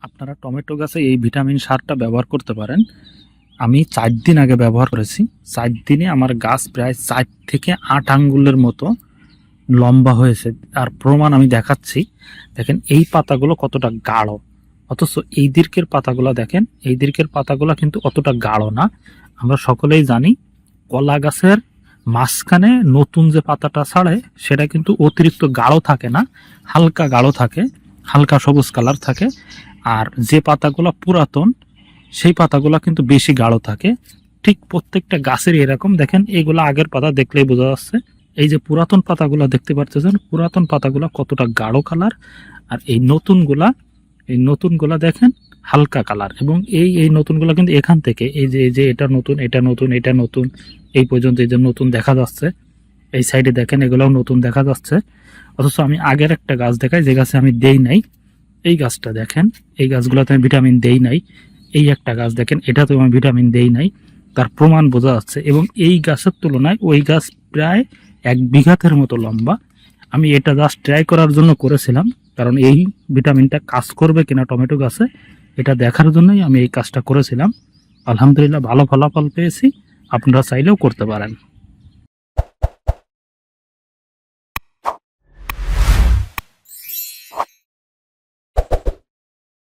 আপনারা টমেটো গাছে এই ভিটামিন সারটা ব্যবহার করতে পারেন। আমি 4 দিন আগে ব্যবহার করেছি। 4 দিনে আমার গাছ প্রায় 4 থেকে 8 আঙ্গুলের মতো লম্বা হয়েছে। আর প্রমাণ আমি দেখাচ্ছি। দেখেন এই পাতাগুলো কতটা গাঢ়, অথচ এই দিকের পাতাগুলো দেখেন, এই দিকের পাতাগুলো কিন্তু অতটা গাঢ় না। আমরা সকলেই জানি কলা গাছের মাঝখানে নতুন যে পাতাটা ছাড়ে সেটা কিন্তু অতিরিক্ত গাঢ় থাকে না, হালকা গাঢ় থাকে, হালকা সবুজ কালার থাকে। আর যে পাতাগুলো পুরাতন সেই পাতাগুলো কিন্তু বেশি গাঢ় থাকে। ঠিক প্রত্যেকটা গাছের এরকম দেখেন, এইগুলো আগের পাতা দেখলেই বোঝা যাচ্ছে। এই যে পুরাতন পাতাগুলো দেখতে পাচ্ছেন, পুরাতন পাতাগুলো কতটা গাঢ় কালার, আর এই নতুনগুলা দেখেন হালকা কালার। এবং এই নতুনগুলা কিন্তু এখান থেকে এই যে এটা নতুন, এটা নতুন, এটা নতুন, এই পর্যন্ত এই যে নতুন দেখা যাচ্ছে। এই সাইডে দেখেন এগুলাও নতুন দেখা যাচ্ছে। অথচ আমি আগের একটা গাছ দেখাই যে গাছে আমি দেই নাই, এই গাছটা দেখেন, এই গাছগুলোতে আমি ভিটামিন দেই নাই। এই একটা গাছ দেখেন, এটাতেও আমি ভিটামিন দেই নাই, তার প্রমাণ বোঝা যাচ্ছে। এবং এই গাছের তুলনায় ওই গাছ প্রায় 1 বিঘাতের মতো লম্বা। আমি এটা জাস্ট ট্রাই করার জন্য করেছিলাম, কারণ এই ভিটামিনটা কাজ করবে কিনা টমেটো গাছে এটা দেখার জন্যই আমি এই কাজটা করেছিলাম। আলহামদুলিল্লাহ ভালো ফলাফল পেয়েছি। আপনারা চাইলেও করতে পারেন।